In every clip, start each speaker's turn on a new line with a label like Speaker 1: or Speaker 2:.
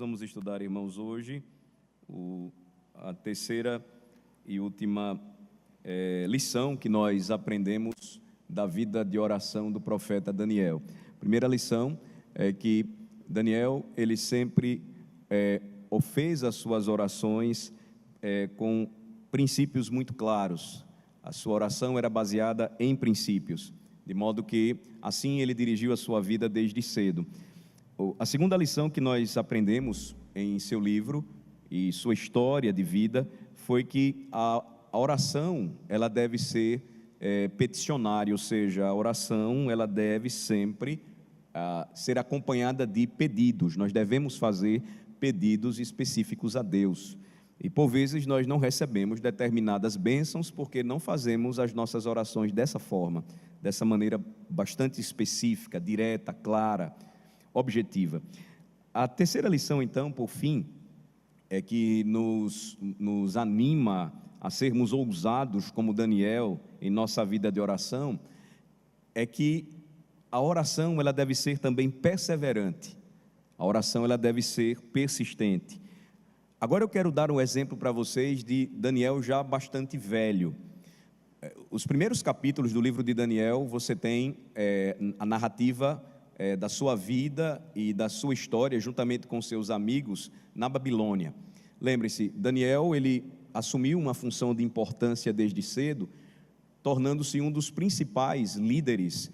Speaker 1: vamos estudar, irmãos, hoje a terceira e última lição que nós aprendemos da vida de oração do profeta Daniel. Primeira lição é que Daniel, ele sempre fez as suas orações com princípios muito claros. A sua oração era baseada em princípios, de modo que assim ele dirigiu a sua vida desde cedo. A segunda lição que nós aprendemos em seu livro e sua história de vida foi que a oração, ela deve ser peticionária, ou seja, a oração, ela deve sempre ser acompanhada de pedidos. Nós devemos fazer pedidos específicos a Deus. E por vezes nós não recebemos determinadas bênçãos porque não fazemos as nossas orações dessa forma, dessa maneira bastante específica, direta, clara, objetiva. A terceira lição, então, por fim, é que nos anima a sermos ousados como Daniel em nossa vida de oração, é que a oração, ela deve ser também perseverante. A oração, ela deve ser persistente. Agora eu quero dar um exemplo para vocês de Daniel já bastante velho. Os primeiros capítulos do livro de Daniel, você tem a narrativa da sua vida e da sua história, juntamente com seus amigos, na Babilônia. Lembre-se, Daniel, ele assumiu uma função de importância desde cedo, tornando-se um dos principais líderes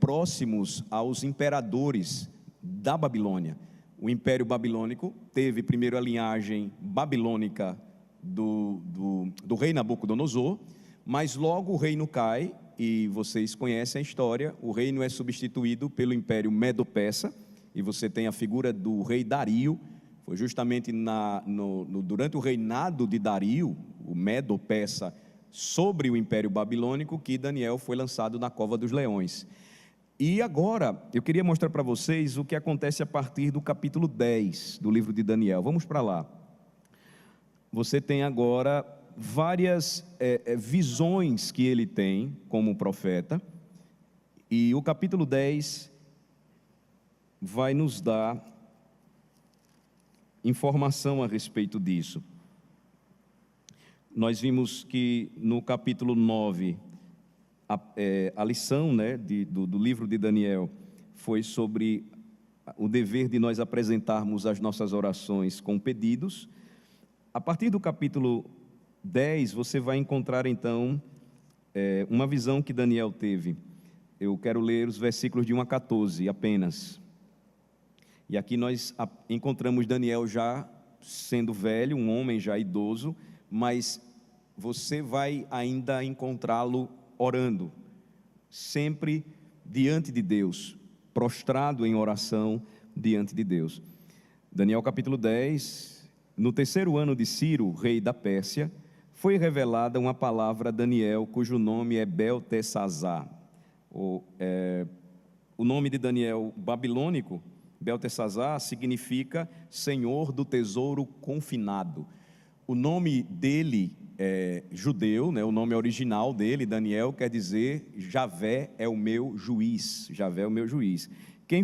Speaker 1: próximos aos imperadores da Babilônia. O Império Babilônico teve primeiro a linhagem babilônica do rei Nabucodonosor, mas logo o reino cai, e vocês conhecem a história. O reino é substituído pelo Império Medo-Persa, e você tem a figura do rei Dario. Foi justamente durante o reinado de Dario, o Medo-Persa, sobre o Império Babilônico, que Daniel foi lançado na cova dos leões. E agora, eu queria mostrar para vocês o que acontece a partir do capítulo 10 do livro de Daniel. Vamos para lá. Você tem agora várias visões que ele tem como profeta, e o capítulo 10 vai nos dar informação a respeito disso. Nós vimos que no capítulo 9, a lição do livro de Daniel foi sobre o dever de nós apresentarmos as nossas orações com pedidos. A partir do capítulo 10, você vai encontrar então uma visão que Daniel teve. Eu quero ler os versículos de 1 a 14 apenas. E aqui nós encontramos Daniel já sendo velho, um homem já idoso, mas você vai ainda encontrá-lo orando, sempre diante de Deus, prostrado em oração diante de Deus. Daniel capítulo 10, no terceiro ano de Ciro, rei da Pérsia, foi revelada uma palavra a Daniel, cujo nome é Beltesazar. O nome de Daniel babilônico, Beltesazar, significa Senhor do Tesouro Confinado. O nome dele judeu, o nome original dele, Daniel, quer dizer Javé é o meu juiz. Javé é o meu juiz. Quem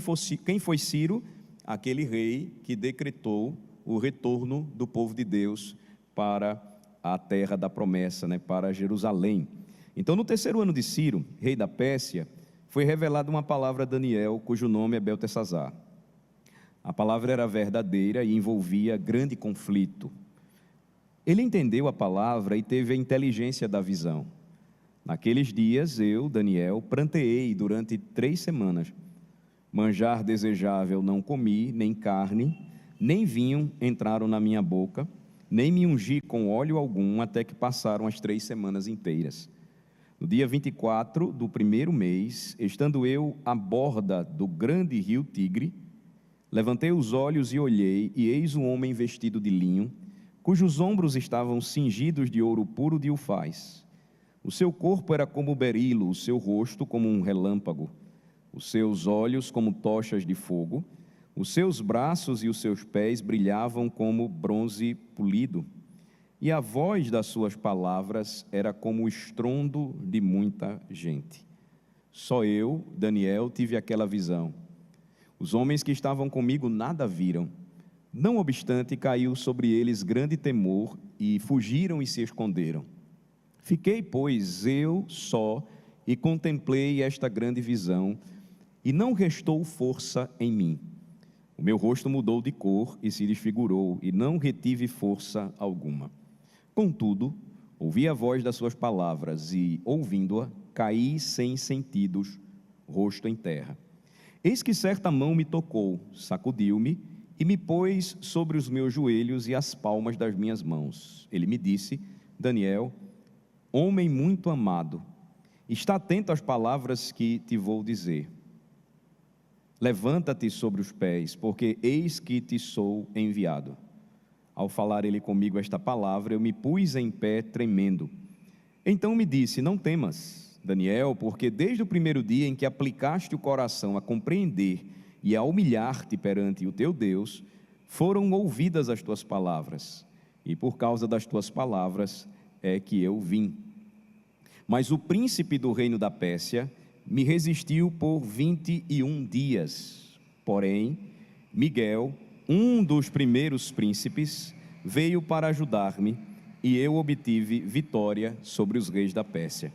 Speaker 1: foi Ciro? Aquele rei que decretou o retorno do povo de Deus para a terra da promessa, para Jerusalém. Então, no terceiro ano de Ciro, rei da Pérsia, foi revelada uma palavra a Daniel, cujo nome é Beltesazar. A palavra era verdadeira e envolvia grande conflito. Ele entendeu a palavra e teve a inteligência da visão. Naqueles dias, eu, Daniel, pranteei durante 3 semanas. Manjar desejável não comi, nem carne, nem vinho entraram na minha boca, nem me ungi com óleo algum, até que passaram as 3 semanas inteiras. No dia 24 do primeiro mês, estando eu à borda do grande rio Tigre, levantei os olhos e olhei, e eis um homem vestido de linho, cujos ombros estavam cingidos de ouro puro de Ufaz. O seu corpo era como berilo, o seu rosto como um relâmpago, os seus olhos como tochas de fogo, os seus braços e os seus pés brilhavam como bronze polido, e a voz das suas palavras era como o estrondo de muita gente. Só eu, Daniel, tive aquela visão. Os homens que estavam comigo nada viram. Não obstante, caiu sobre eles grande temor, e fugiram e se esconderam. Fiquei, pois, eu só, e contemplei esta grande visão, e não restou força em mim. O meu rosto mudou de cor e se desfigurou, e não retive força alguma. Contudo, ouvi a voz das suas palavras, e, ouvindo-a, caí sem sentidos, rosto em terra. Eis que certa mão me tocou, sacudiu-me, e me pôs sobre os meus joelhos e as palmas das minhas mãos. Ele me disse: Daniel, homem muito amado, está atento às palavras que te vou dizer. Levanta-te sobre os pés, porque eis que te sou enviado. Ao falar ele comigo esta palavra, eu me pus em pé tremendo. Então me disse: não temas, Daniel, porque desde o primeiro dia em que aplicaste o coração a compreender e a humilhar-te perante o teu Deus, foram ouvidas as tuas palavras, e por causa das tuas palavras é que eu vim. Mas o príncipe do reino da Pérsia me resistiu por 21 dias. Porém, Miguel, um dos primeiros príncipes, veio para ajudar-me, e eu obtive vitória sobre os reis da Pérsia.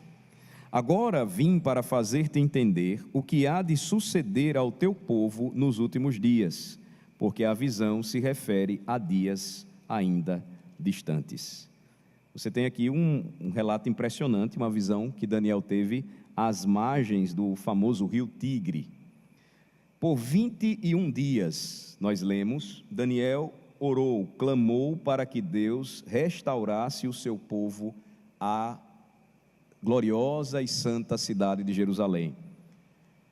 Speaker 1: Agora vim para fazer-te entender o que há de suceder ao teu povo nos últimos dias, porque a visão se refere a dias ainda distantes. Você tem aqui um relato impressionante, uma visão que Daniel teve às margens do famoso rio Tigre. Por 21 dias, nós lemos, Daniel orou, clamou para que Deus restaurasse o seu povo à gloriosa e santa cidade de Jerusalém,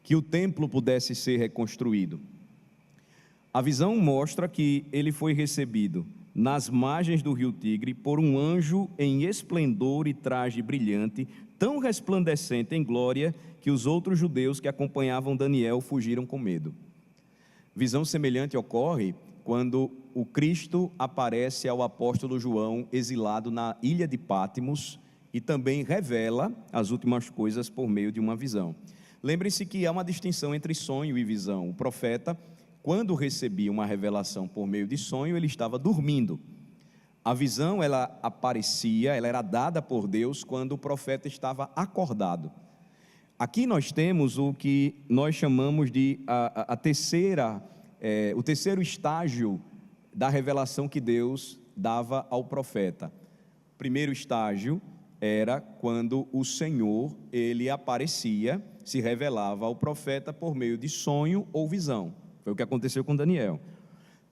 Speaker 1: que o templo pudesse ser reconstruído. A visão mostra que ele foi recebido nas margens do rio Tigre por um anjo em esplendor e traje brilhante, tão resplandecente em glória que os outros judeus que acompanhavam Daniel fugiram com medo. Visão semelhante ocorre quando o Cristo aparece ao apóstolo João exilado na ilha de Patmos e também revela as últimas coisas por meio de uma visão. Lembre-se que há uma distinção entre sonho e visão. O profeta, quando recebia uma revelação por meio de sonho, ele estava dormindo. A visão, ela aparecia, ela era dada por Deus quando o profeta estava acordado. Aqui nós temos o que nós chamamos de o terceiro estágio da revelação que Deus dava ao profeta. O primeiro estágio era quando o Senhor, ele aparecia, se revelava ao profeta por meio de sonho ou visão. Foi o que aconteceu com Daniel.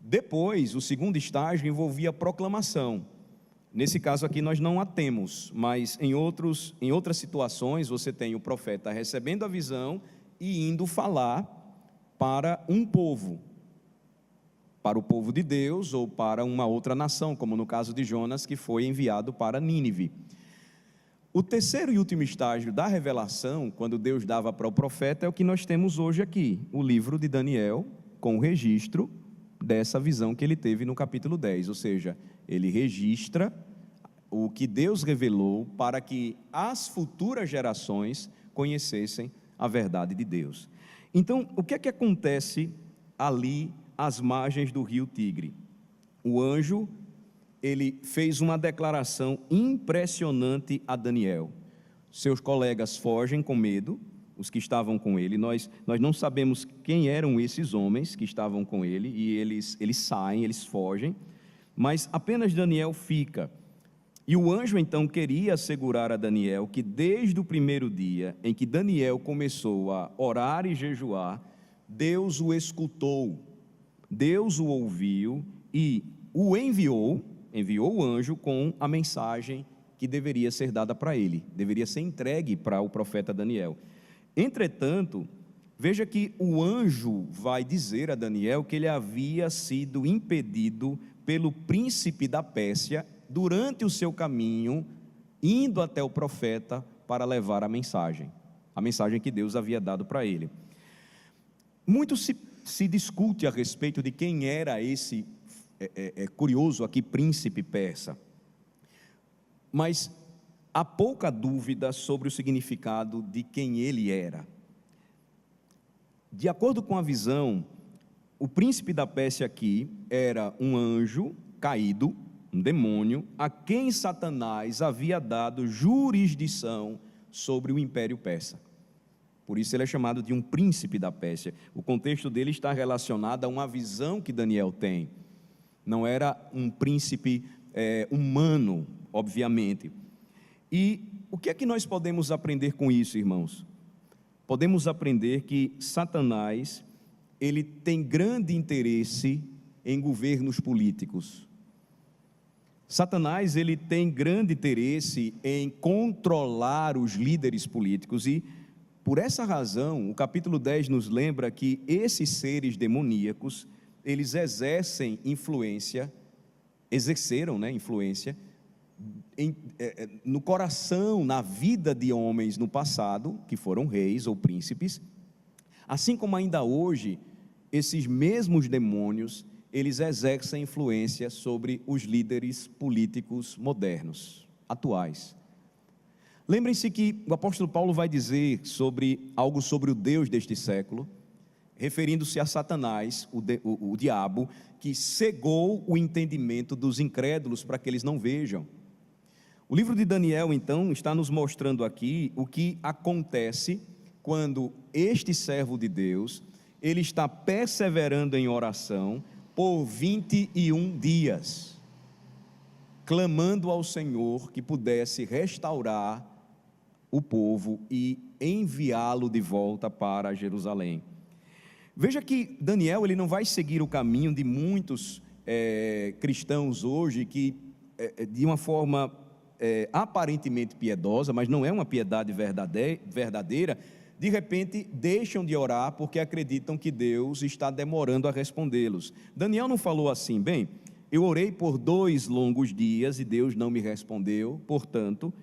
Speaker 1: Depois, o segundo estágio envolvia proclamação. Nesse caso aqui nós não a temos, mas em outras situações você tem o profeta recebendo a visão e indo falar para um povo, para o povo de Deus ou para uma outra nação, como no caso de Jonas, que foi enviado para Nínive. O terceiro e último estágio da revelação, quando Deus dava para o profeta, é o que nós temos hoje aqui, o livro de Daniel, com o registro dessa visão que ele teve no capítulo 10, ou seja, ele registra o que Deus revelou para que as futuras gerações conhecessem a verdade de Deus. Então, o que é que acontece ali às margens do rio Tigre? O anjo, ele fez uma declaração impressionante a Daniel. Seus colegas fogem com medo, os que estavam com ele. Nós não sabemos quem eram esses homens que estavam com ele, e eles saem, eles fogem, mas apenas Daniel fica. E o anjo então queria assegurar a Daniel que desde o primeiro dia em que Daniel começou a orar e jejuar, Deus o escutou, Deus o ouviu e o enviou o anjo com a mensagem que deveria ser dada para ele, deveria ser entregue para o profeta Daniel. Entretanto, veja que o anjo vai dizer a Daniel que ele havia sido impedido pelo príncipe da Pérsia durante o seu caminho, indo até o profeta para levar a mensagem que Deus havia dado para ele. Muito se discute a respeito de quem era esse, curioso aqui, príncipe persa, mas há pouca dúvida sobre o significado de quem ele era. De acordo com a visão, o príncipe da Pérsia aqui era um anjo caído, um demônio, a quem Satanás havia dado jurisdição sobre o Império Persa. Por isso ele é chamado de um príncipe da Pérsia. O contexto dele está relacionado a uma visão que Daniel tem. Não era um príncipe humano, obviamente. E o que é que nós podemos aprender com isso, irmãos? Podemos aprender que Satanás, ele tem grande interesse em governos políticos. Satanás, ele tem grande interesse em controlar os líderes políticos e, por essa razão, o capítulo 10 nos lembra que esses seres demoníacos, eles exerceram influência no coração, na vida de homens no passado, que foram reis ou príncipes, assim como ainda hoje, esses mesmos demônios, eles exercem influência sobre os líderes políticos modernos, atuais. Lembrem-se que o apóstolo Paulo vai dizer algo sobre o Deus deste século, referindo-se a Satanás, o diabo, que cegou o entendimento dos incrédulos para que eles não vejam. O livro de Daniel, então, está nos mostrando aqui o que acontece quando este servo de Deus, ele está perseverando em oração por 21 dias, clamando ao Senhor que pudesse restaurar o povo e enviá-lo de volta para Jerusalém. Veja que Daniel, ele não vai seguir o caminho de muitos cristãos hoje que, de uma forma aparentemente piedosa, mas não é uma piedade verdadeira, de repente deixam de orar porque acreditam que Deus está demorando a respondê-los. Daniel não falou assim: bem, eu orei por 2 longos dias e Deus não me respondeu, portanto,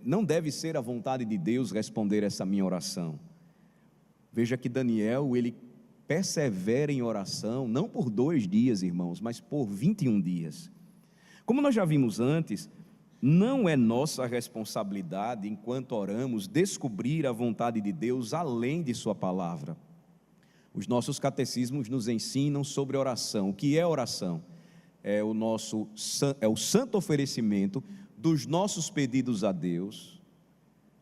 Speaker 1: não deve ser a vontade de Deus responder essa minha oração. Veja que Daniel, ele persevera em oração, não por 2 dias, irmãos, mas por 21 dias. Como nós já vimos antes, não é nossa responsabilidade, enquanto oramos, descobrir a vontade de Deus além de sua palavra. Os nossos catecismos nos ensinam sobre oração. O que é oração? É o santo oferecimento dos nossos pedidos a Deus,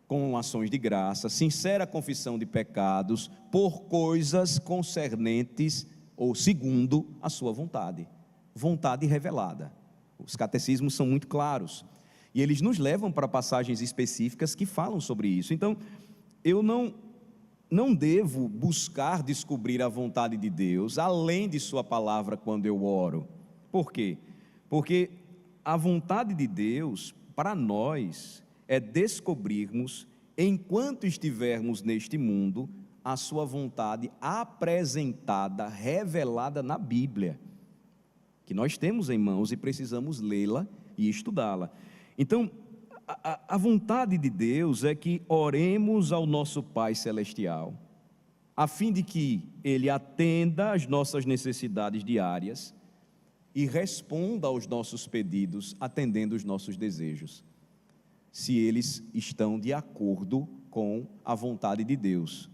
Speaker 1: com ações de graça, sincera confissão de pecados, por coisas concernentes ou segundo a sua vontade revelada. Os catecismos são muito claros, e eles nos levam para passagens específicas que falam sobre isso. Então, eu não devo buscar descobrir a vontade de Deus, além de sua palavra, quando eu oro. Por quê? Porque a vontade de Deus, para nós, é descobrirmos, enquanto estivermos neste mundo, a sua vontade apresentada, revelada na Bíblia, que nós temos em mãos e precisamos lê-la e estudá-la. Então, a vontade de Deus é que oremos ao nosso Pai Celestial, a fim de que Ele atenda às nossas necessidades diárias e responda aos nossos pedidos, atendendo os nossos desejos, se eles estão de acordo com a vontade de Deus.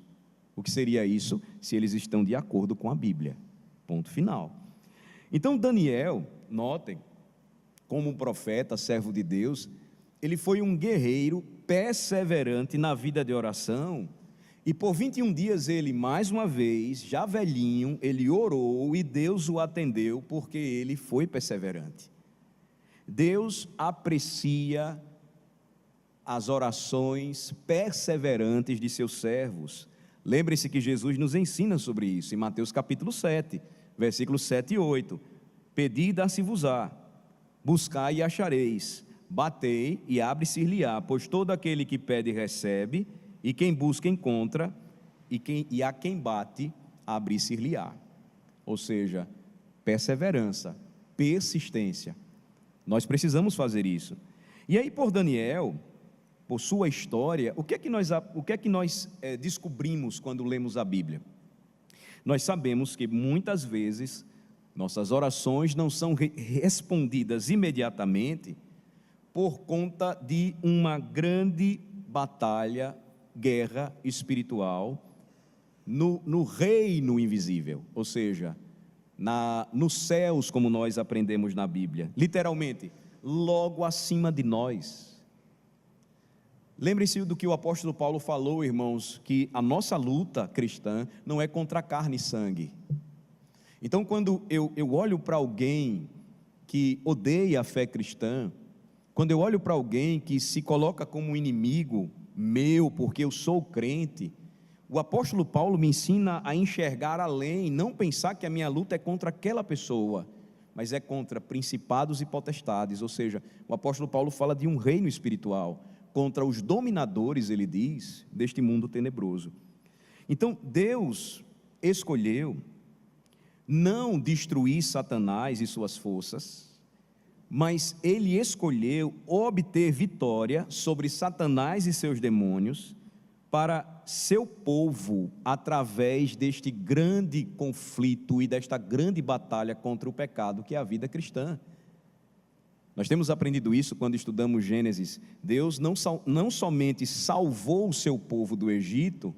Speaker 1: O que seria isso? Se eles estão de acordo com a Bíblia. Ponto final. Então Daniel, notem, como um profeta, servo de Deus, ele foi um guerreiro perseverante na vida de oração, e por 21 dias ele, mais uma vez, já velhinho, ele orou e Deus o atendeu porque ele foi perseverante. Deus aprecia as orações perseverantes de seus servos. Lembre-se que Jesus nos ensina sobre isso, em Mateus capítulo 7, versículos 7 e 8. Pedi e dar-se-vos-á, buscai e achareis, batei e abre-se-lhe-á, pois todo aquele que pede recebe, e quem busca encontra, e a quem bate abre-se-lhe-á. Ou seja, perseverança, persistência. Nós precisamos fazer isso. E aí, por Daniel, por sua história, o que é que nós descobrimos quando lemos a Bíblia? Nós sabemos que muitas vezes nossas orações não são respondidas imediatamente por conta de uma grande batalha, guerra espiritual, no reino invisível, ou seja, nos céus, como nós aprendemos na Bíblia, literalmente, logo acima de nós. Lembre-se do que o apóstolo Paulo falou, irmãos, que a nossa luta cristã não é contra carne e sangue. Então, quando eu olho para alguém que odeia a fé cristã, quando eu olho para alguém que se coloca como inimigo meu, porque eu sou crente, o apóstolo Paulo me ensina a enxergar além, não pensar que a minha luta é contra aquela pessoa, mas é contra principados e potestades, ou seja, o apóstolo Paulo fala de um reino espiritual, contra os dominadores, ele diz, deste mundo tenebroso. Então, Deus escolheu não destruir Satanás e suas forças, mas ele escolheu obter vitória sobre Satanás e seus demônios para seu povo, através deste grande conflito e desta grande batalha contra o pecado que é a vida cristã. Nós temos aprendido isso quando estudamos Gênesis. Deus não somente salvou o seu povo do Egito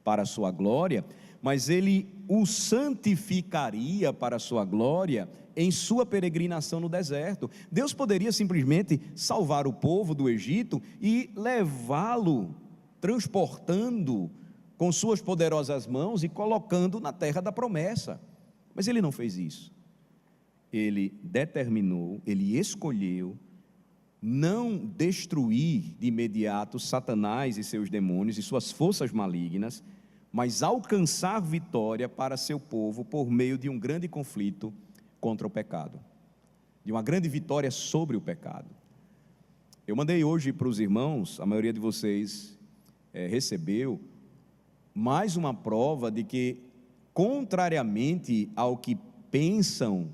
Speaker 1: para a sua glória, mas ele o santificaria para a sua glória em sua peregrinação no deserto. Deus poderia simplesmente salvar o povo do Egito e levá-lo, transportando com suas poderosas mãos e colocando na terra da promessa, mas ele não fez isso. Ele determinou, ele escolheu não destruir de imediato Satanás e seus demônios e suas forças malignas, mas alcançar vitória para seu povo por meio de um grande conflito contra o pecado, de uma grande vitória sobre o pecado. Eu mandei hoje para os irmãos, a maioria de vocês recebeu, mais uma prova de que, contrariamente ao que pensam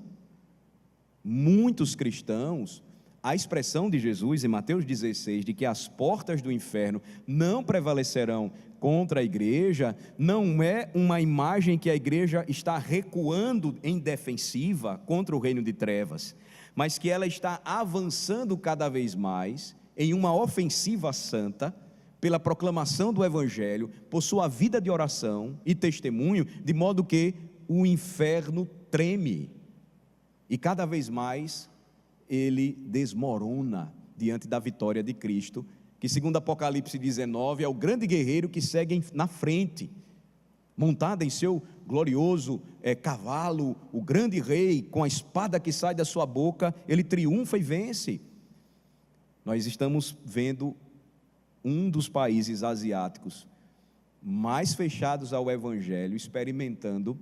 Speaker 1: muitos cristãos, a expressão de Jesus em Mateus 16, de que as portas do inferno não prevalecerão contra a igreja, não é uma imagem que a igreja está recuando em defensiva contra o reino de trevas, mas que ela está avançando cada vez mais em uma ofensiva santa, pela proclamação do Evangelho, por sua vida de oração e testemunho, de modo que o inferno treme, e cada vez mais ele desmorona diante da vitória de Cristo, que segundo Apocalipse 19, é o grande guerreiro que segue na frente, montado em seu glorioso cavalo, o grande rei, com a espada que sai da sua boca, ele triunfa e vence. Nós estamos vendo um dos países asiáticos mais fechados ao Evangelho, experimentando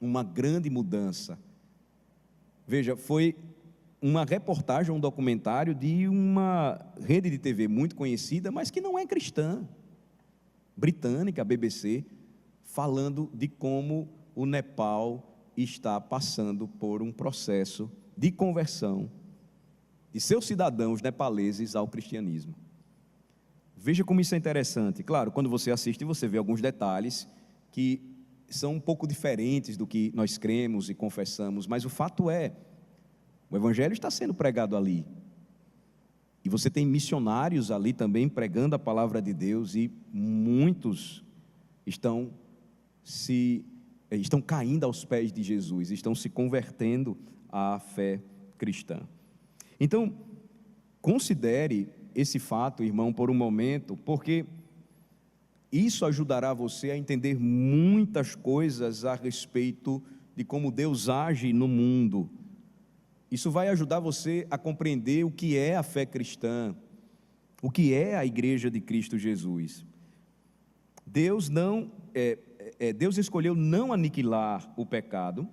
Speaker 1: uma grande mudança. Veja, foi uma reportagem, um documentário de uma rede de TV muito conhecida, mas que não é cristã, britânica, a BBC, falando de como o Nepal está passando por um processo de conversão de seus cidadãos nepaleses ao cristianismo. Veja como isso é interessante. Claro, quando você assiste, você vê alguns detalhes que são um pouco diferentes do que nós cremos e confessamos, mas o fato é, o Evangelho está sendo pregado ali, e você tem missionários ali também pregando a palavra de Deus, e muitos estão caindo aos pés de Jesus, estão se convertendo à fé cristã. Então, considere esse fato, irmão, por um momento, porque isso ajudará você a entender muitas coisas a respeito de como Deus age no mundo. Isso vai ajudar você a compreender o que é a fé cristã, o que é a igreja de Cristo Jesus. Deus escolheu não aniquilar o pecado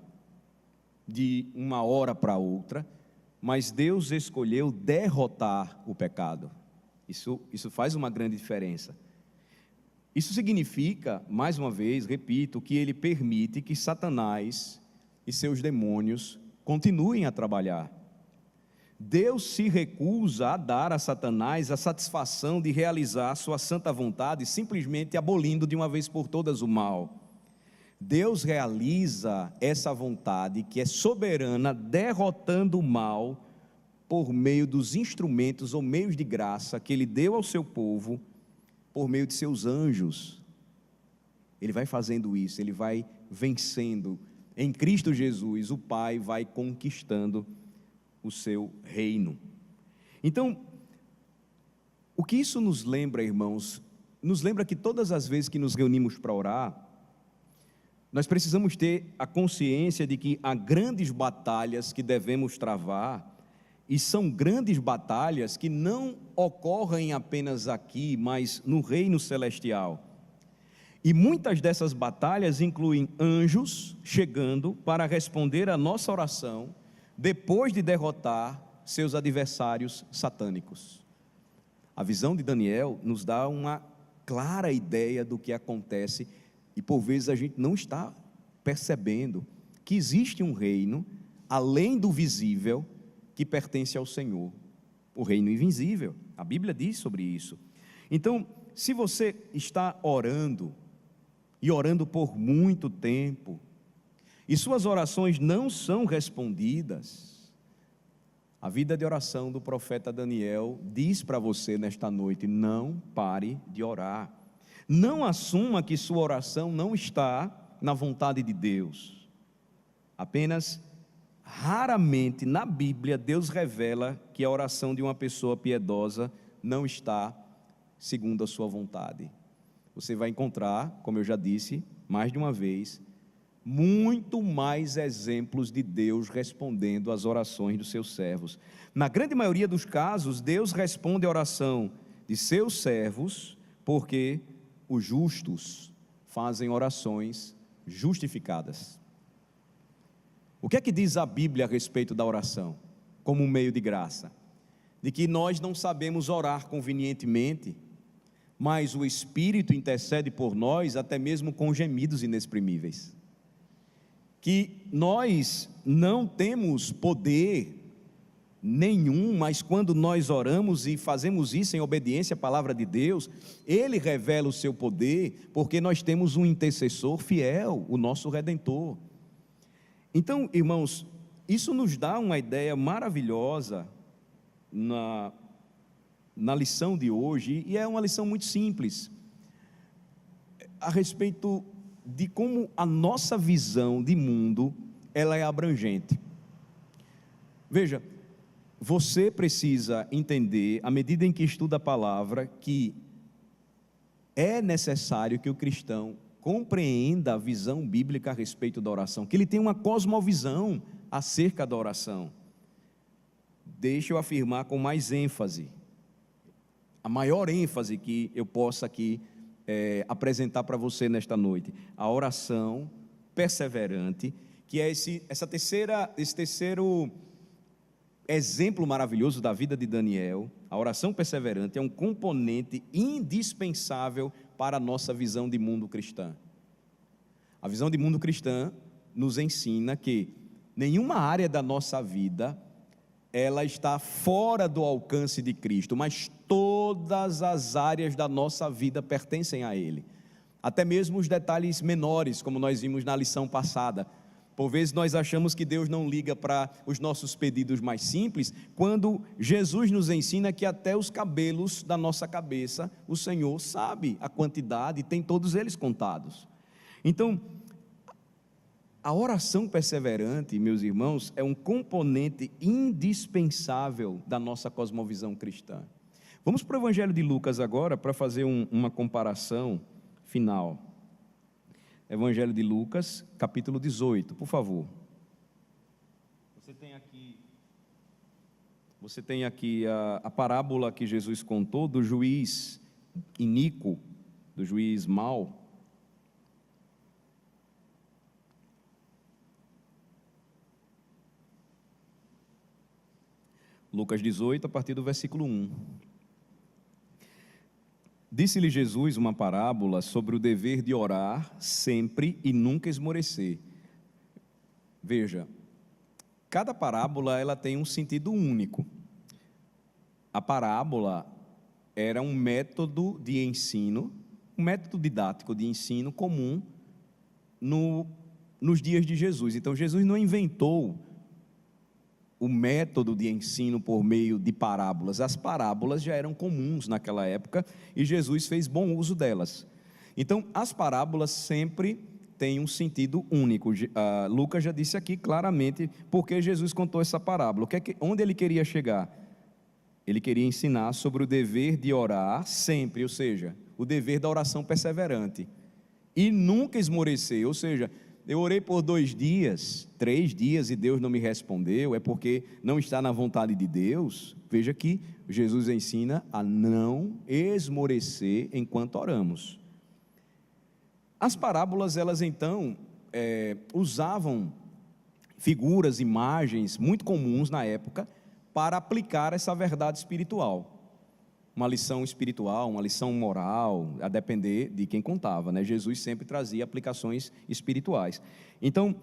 Speaker 1: de uma hora para outra, mas Deus escolheu derrotar o pecado. Isso faz uma grande diferença. Isso significa, mais uma vez, repito, que Ele permite que Satanás e seus demônios continuem a trabalhar. Deus se recusa a dar a Satanás a satisfação de realizar sua santa vontade, simplesmente abolindo de uma vez por todas o mal. Deus realiza essa vontade que é soberana, derrotando o mal por meio dos instrumentos ou meios de graça que Ele deu ao seu povo, por meio de seus anjos. ele vai fazendo isso, ele vai vencendo. Em Cristo Jesus, o Pai vai conquistando o seu reino. Então, o que isso nos lembra, irmãos? Nos lembra que todas as vezes que nos reunimos para orar, nós precisamos ter a consciência de que há grandes batalhas que devemos travar, e são grandes batalhas que não ocorrem apenas aqui, mas no reino celestial. E muitas dessas batalhas incluem anjos chegando para responder à nossa oração, depois de derrotar seus adversários satânicos. A visão de Daniel nos dá uma clara ideia do que acontece, e por vezes a gente não está percebendo que existe um reino, além do visível, que pertence ao Senhor, o reino invisível. A Bíblia diz sobre isso. Então, se você está orando, e orando por muito tempo, e suas orações não são respondidas, a vida de oração do profeta Daniel diz para você nesta noite: não pare de orar. Não assuma que sua oração não está na vontade de Deus. Apenas, raramente na Bíblia, Deus revela que a oração de uma pessoa piedosa não está segundo a sua vontade. Você vai encontrar, como eu já disse, mais de uma vez, muito mais exemplos de Deus respondendo às orações dos seus servos. Na grande maioria dos casos, Deus responde a oração de seus servos, porque os justos fazem orações justificadas. O que é que diz a Bíblia a respeito da oração, como um meio de graça? De que nós não sabemos orar convenientemente, mas o Espírito intercede por nós, até mesmo com gemidos inexprimíveis. Que nós não temos poder nenhum, mas quando nós oramos e fazemos isso em obediência à palavra de Deus, Ele revela o seu poder, porque nós temos um intercessor fiel, o nosso Redentor. Então, irmãos, isso nos dá uma ideia maravilhosa na lição de hoje, e é uma lição muito simples, a respeito de como a nossa visão de mundo, ela é abrangente. Veja, você precisa entender, à medida em que estuda a palavra, que é necessário que o cristão compreenda a visão bíblica a respeito da oração, que ele tenha uma cosmovisão acerca da oração. Deixa eu afirmar com mais ênfase, a maior ênfase que eu possa aqui apresentar para você nesta noite: a oração perseverante, que é esse terceiro exemplo maravilhoso da vida de Daniel. A oração perseverante é um componente indispensável para a nossa visão de mundo cristã. A visão de mundo cristã nos ensina que nenhuma área da nossa vida ela está fora do alcance de Cristo, mas todas as áreas da nossa vida pertencem a Ele. Até mesmo os detalhes menores, como nós vimos na lição passada. Por vezes nós achamos que Deus não liga para os nossos pedidos mais simples, quando Jesus nos ensina que até os cabelos da nossa cabeça, o Senhor sabe a quantidade e tem todos eles contados. Então, a oração perseverante, meus irmãos, é um componente indispensável da nossa cosmovisão cristã. Vamos para o Evangelho de Lucas agora, para fazer uma comparação final. Evangelho de Lucas, capítulo 18, por favor. Você tem aqui a parábola que Jesus contou do juiz iníquo, do juiz mau. Lucas 18, a partir do versículo 1. Disse-lhe Jesus uma parábola sobre o dever de orar sempre e nunca esmorecer. Veja, cada parábola ela tem um sentido único. A parábola era um método de ensino, um método didático de ensino comum nos dias de Jesus. Então Jesus não inventou o método de ensino por meio de parábolas. As parábolas já eram comuns naquela época e Jesus fez bom uso delas. Então, as parábolas sempre têm um sentido único. Lucas já disse aqui claramente porque Jesus contou essa parábola. Onde ele queria chegar? Ele queria ensinar sobre o dever de orar sempre, ou seja, o dever da oração perseverante. E nunca esmorecer, ou seja, eu orei por 2 dias, 3 dias e Deus não me respondeu, é porque não está na vontade de Deus. Veja que Jesus ensina a não esmorecer enquanto oramos. As parábolas, elas então usavam figuras, imagens muito comuns na época para aplicar essa verdade espiritual. Uma lição espiritual, uma lição moral, a depender de quem contava, né? Jesus sempre trazia aplicações espirituais. Então,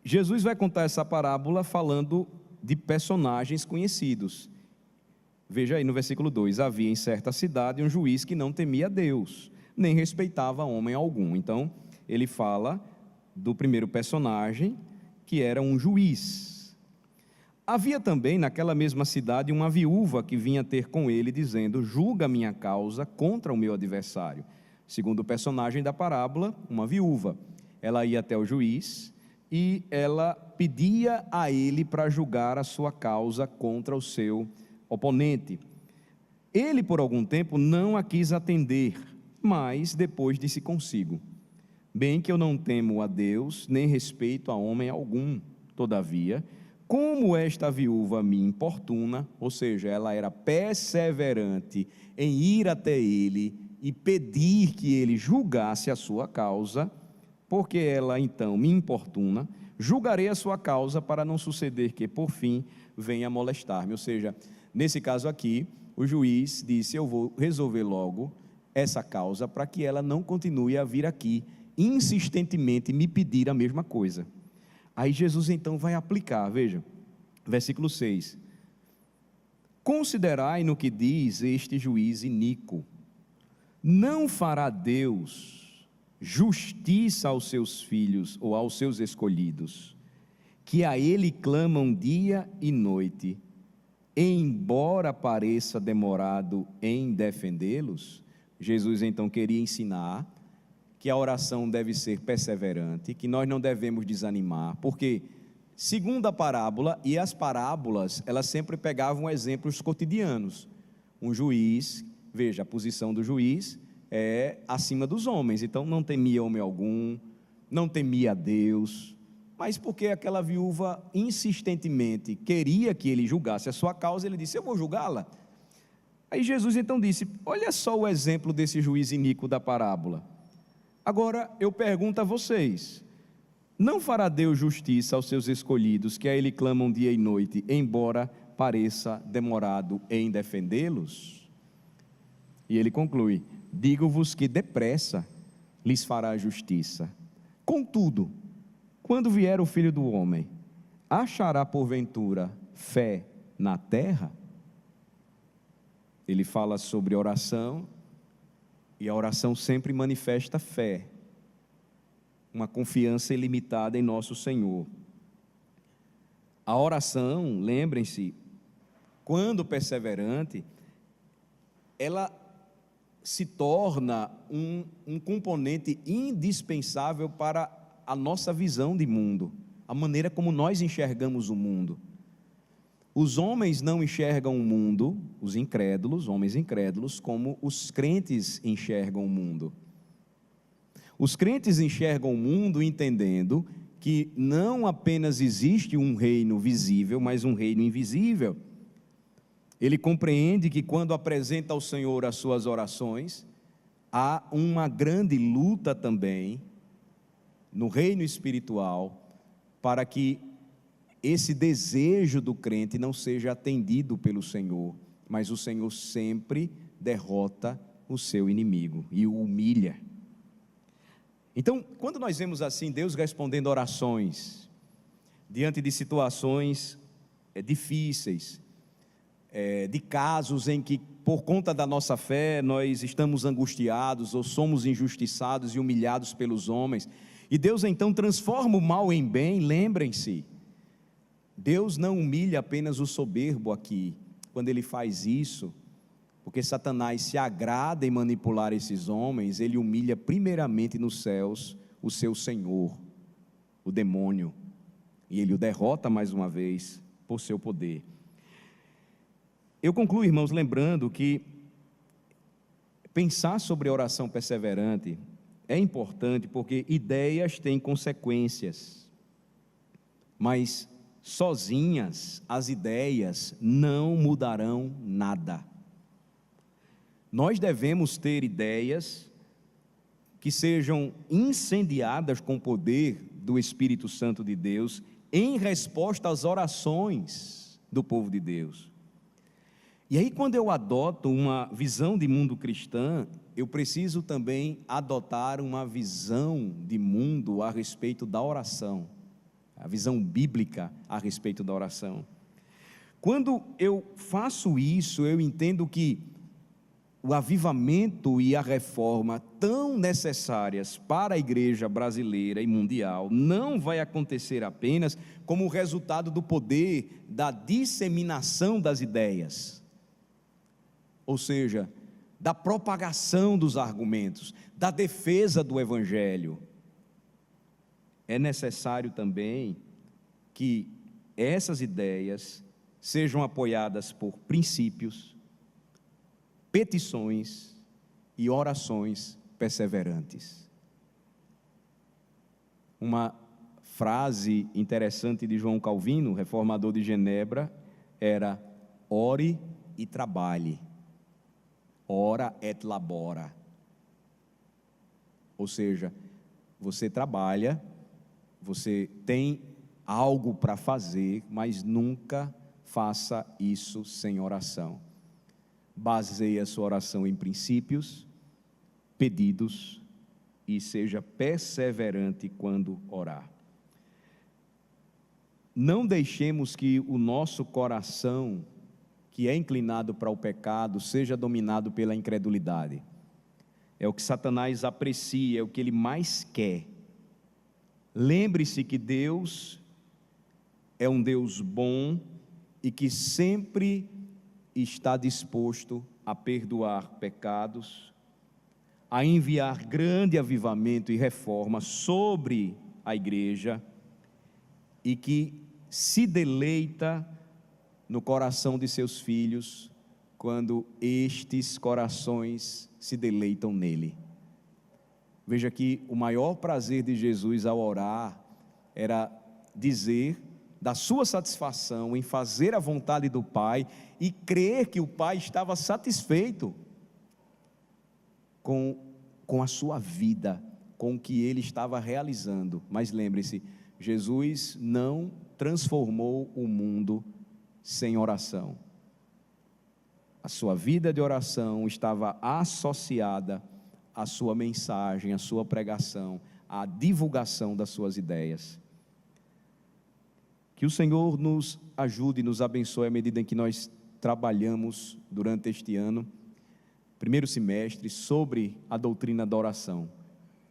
Speaker 1: Jesus vai contar essa parábola falando de personagens conhecidos. Veja aí no versículo 2: havia em certa cidade um juiz que não temia Deus, nem respeitava homem algum. Então, ele fala do primeiro personagem, que era um juiz. Havia também naquela mesma cidade uma viúva que vinha ter com ele, dizendo: julga minha causa contra o meu adversário. Segundo o personagem da parábola, uma viúva. Ela ia até o juiz e ela pedia a ele para julgar a sua causa contra o seu oponente. Ele, por algum tempo, não a quis atender, mas depois disse consigo: bem que eu não temo a Deus, nem respeito a homem algum. Todavia, como esta viúva me importuna, ou seja, ela era perseverante em ir até ele e pedir que ele julgasse a sua causa, porque ela então me importuna, julgarei a sua causa para não suceder que por fim venha molestar-me. Ou seja, nesse caso aqui, o juiz disse: eu vou resolver logo essa causa para que ela não continue a vir aqui insistentemente me pedir a mesma coisa. Aí Jesus então vai aplicar, veja, versículo 6: considerai no que diz este juiz iníquo, não fará Deus justiça aos seus filhos ou aos seus escolhidos, que a ele clamam dia e noite, embora pareça demorado em defendê-los? Jesus então queria ensinar que a oração deve ser perseverante, que nós não devemos desanimar, porque, segundo a parábola, e as parábolas, elas sempre pegavam exemplos cotidianos. Um juiz, veja, a posição do juiz é acima dos homens, então não temia homem algum, não temia Deus, mas porque aquela viúva insistentemente queria que ele julgasse a sua causa, ele disse: eu vou julgá-la. Aí Jesus então disse: olha só o exemplo desse juiz iníquo da parábola. Agora eu pergunto a vocês: não fará Deus justiça aos seus escolhidos, que a ele clamam dia e noite, embora pareça demorado em defendê-los? E ele conclui: digo-vos que depressa lhes fará justiça. Contudo, quando vier o Filho do Homem, achará porventura fé na terra? Ele fala sobre oração, e a oração sempre manifesta fé, uma confiança ilimitada em nosso Senhor. A oração, lembrem-se, quando perseverante, ela se torna um componente indispensável para a nossa visão de mundo, a maneira como nós enxergamos o mundo. Os homens não enxergam o mundo, os incrédulos, homens incrédulos, como os crentes enxergam o mundo. Os crentes enxergam o mundo entendendo que não apenas existe um reino visível, mas um reino invisível. Ele compreende que quando apresenta ao Senhor as suas orações, há uma grande luta também no reino espiritual para que esse desejo do crente não seja atendido pelo Senhor, mas o Senhor sempre derrota o seu inimigo e o humilha. Então, quando nós vemos assim Deus respondendo orações diante de situações difíceis, de casos em que por conta da nossa fé nós estamos angustiados ou somos injustiçados e humilhados pelos homens, e Deus então transforma o mal em bem, lembrem-se, Deus não humilha apenas o soberbo aqui, quando Ele faz isso, porque Satanás se agrada em manipular esses homens, ele humilha primeiramente nos céus o seu senhor, o demônio, e ele o derrota mais uma vez por seu poder. Eu concluo, irmãos, lembrando que pensar sobre a oração perseverante é importante porque ideias têm consequências, mas sozinhas as ideias não mudarão nada. Nós devemos ter ideias que sejam incendiadas com o poder do Espírito Santo de Deus em resposta às orações do povo de Deus. E aí, quando eu adoto uma visão de mundo cristã, eu preciso também adotar uma visão de mundo a respeito da oração, a visão bíblica a respeito da oração. Quando eu faço isso, eu entendo que o avivamento e a reforma tão necessárias para a igreja brasileira e mundial não vai acontecer apenas como resultado do poder da disseminação das ideias, ou seja, da propagação dos argumentos, da defesa do evangelho. É necessário também que essas ideias sejam apoiadas por princípios, petições e orações perseverantes. Uma frase interessante de João Calvino, reformador de Genebra, era: ore e trabalhe, ora et labora. Ou seja, você trabalha, você tem algo para fazer, mas nunca faça isso sem oração. Baseie a sua oração em princípios, pedidos, e seja perseverante quando orar. Não deixemos que o nosso coração, que é inclinado para o pecado, seja dominado pela incredulidade. É o que Satanás aprecia, é o que ele mais quer. Lembre-se que Deus é um Deus bom e que sempre está disposto a perdoar pecados, a enviar grande avivamento e reforma sobre a igreja, e que se deleita no coração de seus filhos quando estes corações se deleitam nele. Veja que o maior prazer de Jesus ao orar era dizer da sua satisfação em fazer a vontade do Pai e crer que o Pai estava satisfeito com a sua vida, com o que ele estava realizando. Mas lembre-se, Jesus não transformou o mundo sem oração. A sua vida de oração estava associada à sua mensagem, à sua pregação, à divulgação das suas ideias. Que o Senhor nos ajude e nos abençoe à medida em que nós trabalhamos durante este ano, primeiro semestre, sobre a doutrina da oração.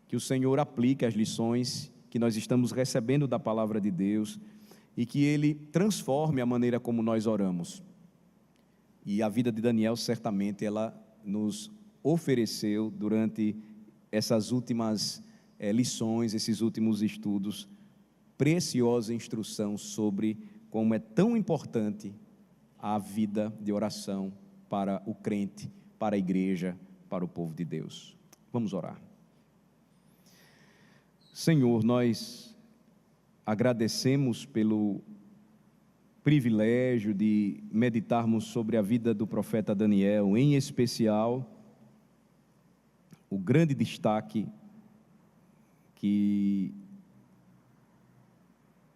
Speaker 1: Que o Senhor aplique as lições que nós estamos recebendo da palavra de Deus e que Ele transforme a maneira como nós oramos. E a vida de Daniel, certamente, ela nos ofereceu durante essas últimas lições, esses últimos estudos, preciosa instrução sobre como é tão importante a vida de oração para o crente, para a igreja, para o povo de Deus. Vamos orar. Senhor, nós agradecemos pelo privilégio de meditarmos sobre a vida do profeta Daniel, em especial o grande destaque que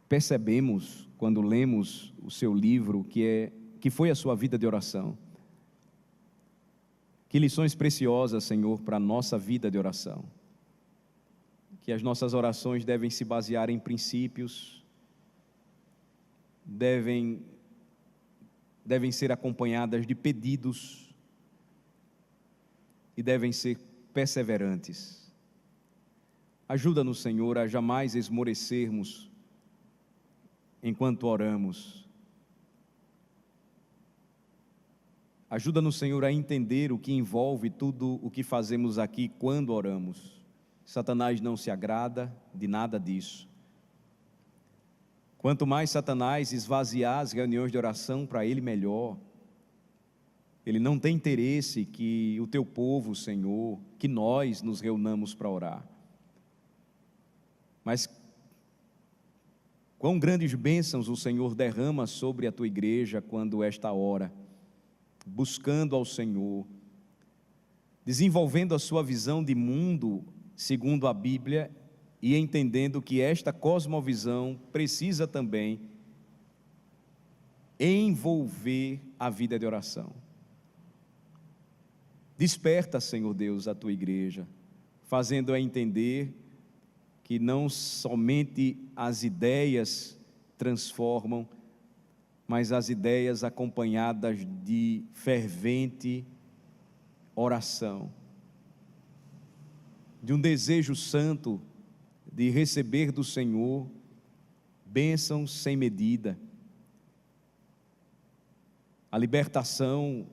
Speaker 1: percebemos quando lemos o seu livro, que foi a sua vida de oração. Que lições preciosas, Senhor, para a nossa vida de oração. Que as nossas orações devem se basear em princípios, devem ser acompanhadas de pedidos e devem ser perseverantes. Ajuda-nos, Senhor, a jamais esmorecermos enquanto oramos, Ajuda-nos, Senhor, a entender o que envolve tudo o que fazemos aqui quando oramos. Satanás não se agrada de nada disso. Quanto mais Satanás esvaziar as reuniões de oração, para ele melhor. Ele não tem interesse que o teu povo, Senhor, que nós nos reunamos para orar. Mas quão grandes bênçãos o Senhor derrama sobre a tua igreja quando esta ora, buscando ao Senhor, desenvolvendo a sua visão de mundo segundo a Bíblia e entendendo que esta cosmovisão precisa também envolver a vida de oração. Desperta, Senhor Deus, a tua igreja, fazendo-a entender que não somente as ideias transformam, mas as ideias acompanhadas de fervente oração, de um desejo santo de receber do Senhor bênçãos sem medida, a libertação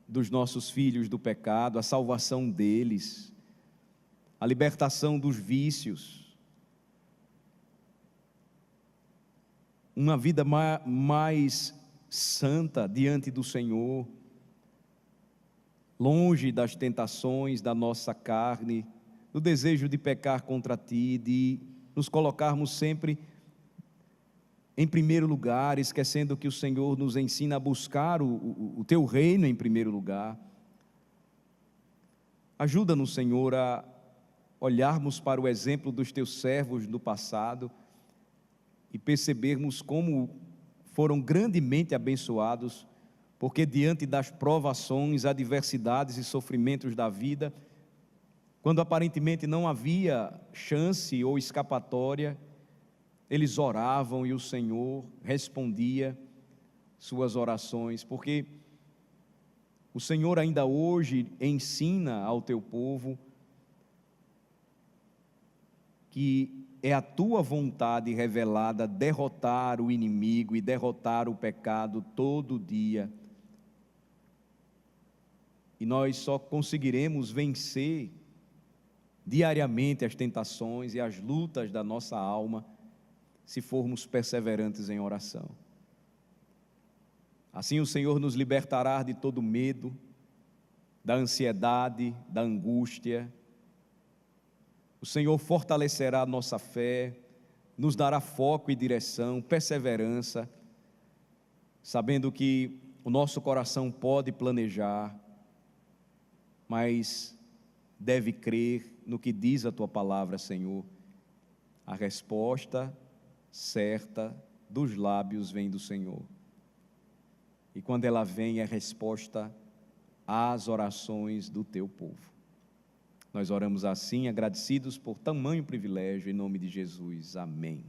Speaker 1: dos nossos filhos do pecado, a salvação deles, a libertação dos vícios, uma vida mais santa diante do Senhor, longe das tentações da nossa carne, do desejo de pecar contra Ti, de nos colocarmos sempre em primeiro lugar, esquecendo que o Senhor nos ensina a buscar o Teu reino em primeiro lugar. Ajuda-nos, Senhor, a olharmos para o exemplo dos Teus servos do passado e percebermos como foram grandemente abençoados, porque diante das provações, adversidades e sofrimentos da vida, quando aparentemente não havia chance ou escapatória, eles oravam e o Senhor respondia suas orações, porque o Senhor ainda hoje ensina ao teu povo que é a tua vontade revelada derrotar o inimigo e derrotar o pecado todo dia. E nós só conseguiremos vencer diariamente as tentações e as lutas da nossa alma se formos perseverantes em oração. Assim o Senhor nos libertará de todo medo, da ansiedade, da angústia. O Senhor fortalecerá a nossa fé, nos dará foco e direção, perseverança, sabendo que o nosso coração pode planejar, mas deve crer no que diz a Tua palavra, Senhor. A resposta certa dos lábios vem do Senhor. E quando ela vem, é resposta às orações do Teu povo. Nós oramos assim, agradecidos por tamanho privilégio, em nome de Jesus. Amém.